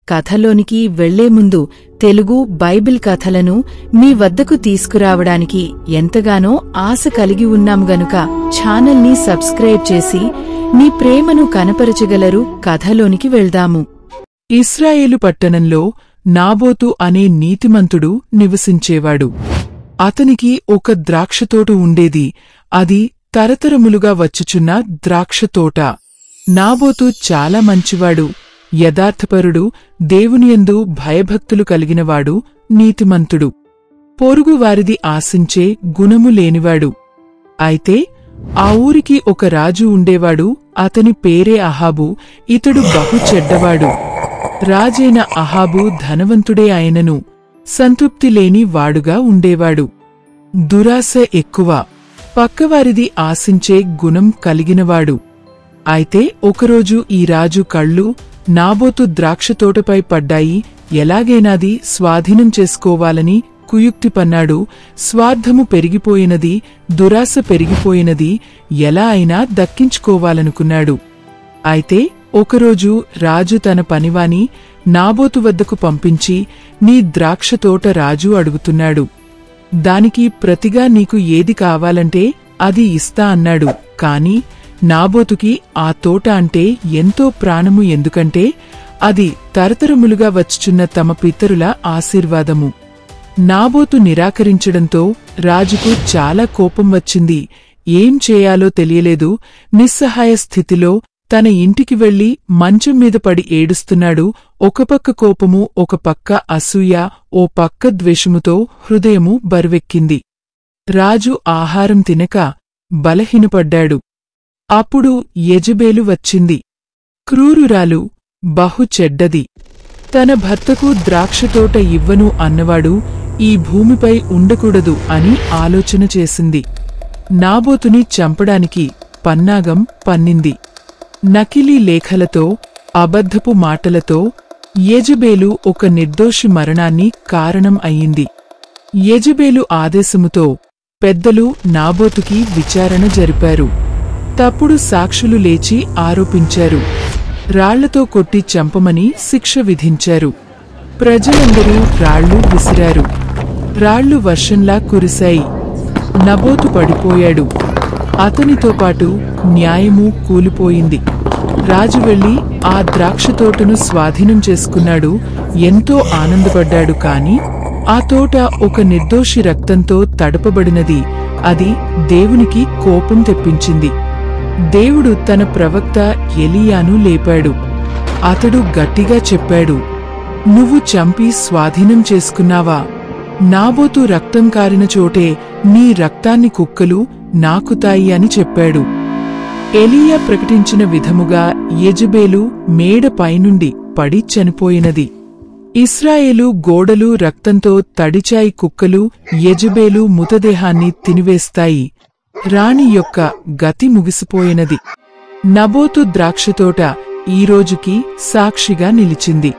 కథలోనికి వెళ్లే ముందు తెలుగు బైబిల్ కథలను మీ వద్దకు తీసుకురావడానికి ఎంతగానో ఆశ కలిగి ఉన్నాం గనుక ఛానల్ని సబ్స్క్రైబ్ చేసి మీ ప్రేమను కనపరచగలరు. కథలోనికి వెళ్దాము. ఇశ్రాయేలు పట్టణంలో నాబోతు అనే నీతిమంతుడు నివసించేవాడు. అతనికి ఒక ద్రాక్షతోట ఉండేది. అది తరతరములుగా వచ్చుచున్న ద్రాక్షతోట. నాబోతు చాలా మంచివాడు, యథార్థపరుడు, దేవునియందు భయభక్తులు కలిగినవాడు, నీతిమంతుడు, పొరుగువారిది ఆశించే గుణము లేనివాడు. అయితే ఆ ఊరికి ఒక రాజు ఉండేవాడు. అతని పేరే అహాబు. ఇతడు బహు చెడ్డవాడు. రాజైన అహాబు ధనవంతుడే అయినను సంతృప్తి లేని వాడుగా ఉండేవాడు. దురాశ ఎక్కువ, పక్కవారిది ఆశించే గుణం కలిగినవాడు. అయితే ఒకరోజు ఈ రాజు కళ్ళు నాబోతు ద్రాక్షతోటపై పడ్డాయి. ఎలాగైనాది స్వాధీనం చేసుకోవాలని కుయుక్తి పన్నాడు. స్వార్థము పెరిగిపోయినది, దురాశ పెరిగిపోయినది. ఎలా అయినా దక్కించుకోవాలనుకున్నాడు. అయితే ఒకరోజు రాజు తన పనివాని నాబోతు వద్దకు పంపించి, నీ ద్రాక్షతోట రాజు అడుగుతున్నాడు. దానికి ప్రతిగా నీకు ఏది కావాలంటే అది ఇస్తా అన్నాడు. కాని నాబోతుకి ఆ తోట అంటే ఎంతో ప్రాణము. ఎందుకంటే అది తరతరములుగా వచ్చుచున్న తమ పితరుల ఆశీర్వాదము. నాబోతు నిరాకరించడంతో రాజుకు చాలా కోపం వచ్చింది. ఏం చేయాలో తెలియలేదు. నిస్సహాయ స్థితిలో తన ఇంటికి వెళ్లి మంచం మీద పడి ఏడుస్తున్నాడు. ఒక పక్క కోపము, ఒక పక్క అసూయ, ఓ పక్క ద్వేషముతో హృదయము బరువెక్కింది. రాజు ఆహారం తినక బలహీనపడ్డాడు. అప్పుడు యెజబేలు వచ్చింది. క్రూరురాలు, బహు చెడ్డది. తన భర్తకు ద్రాక్షతోట ఇవ్వను అన్నవాడు ఈ భూమిపై ఉండకూడదు అని ఆలోచన చేసింది. నాబోతుని చంపడానికి పన్నాగం పన్నింది. నకిలీ లేఖలతో, అబద్ధపు మాటలతో యెజబేలు ఒక నిర్దోషి మరణాన్ని కారణం అయింది. యెజబేలు ఆదేశముతో పెద్దలు నాబోతుకి విచారణ జరిపారు. తప్పుడు సాక్షులు లేచి ఆరోపించారు. రాళ్లతో కొట్టి చంపమని శిక్ష విధించారు. ప్రజలందరూ రాళ్లు విసిరారు. రాళ్లు వర్షంలా కురిశాయి. నాబోతు పడిపోయాడు. అతనితో పాటు న్యాయమూ కూలిపోయింది. రాజు వెళ్లి ఆ ద్రాక్షతోటను స్వాధీనం చేసుకున్నాడు. ఎంతో ఆనందపడ్డాడు. కాని ఆ తోట ఒక నిర్దోషి రక్తంతో తడపబడినది. అది దేవునికి కోపం తెప్పించింది. దేవుడు తన ప్రవక్త ఎలీయాను లేపాడు. అతడు గట్టిగా చెప్పాడు, నువ్వు చంపి స్వాధీనం చేసుకున్నావా? నాబోతు రక్తం కారిన చోటే నీ రక్తాన్ని కుక్కలు నాకుతాయి అని చెప్పాడు. ఎలీయా ప్రకటించిన విధముగా యెజబేలు మేడ పైనుండి పడి చనిపోయినది. ఇశ్రాయేలు గోడలు రక్తంతో తడిచాయి. కుక్కలు యెజబేలు మృతదేహాన్ని తినివేస్తాయి. రాణి యొక్క గతి ముగిసిపోయినది. నాబోతు ద్రాక్షతోట ఈరోజుకి సాక్షిగా నిలిచింది.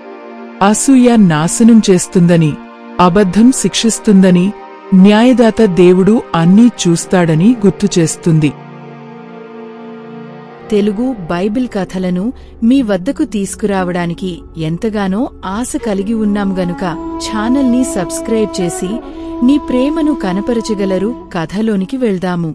అసూయ నాశనం చేస్తుందని, అబద్ధం శిక్షిస్తుందని, న్యాయదాత దేవుడు అన్నీ చూస్తాడని గుర్తుచేస్తుంది. తెలుగు బైబిల్ కథలను మీ వద్దకు తీసుకురావడానికి ఎంతగానో ఆశ కలిగి ఉన్నాం గనుక ఛానల్ని సబ్స్క్రైబ్ చేసి మీ ప్రేమను కనపరచగలరు. కథలోనికి వెళ్దాము.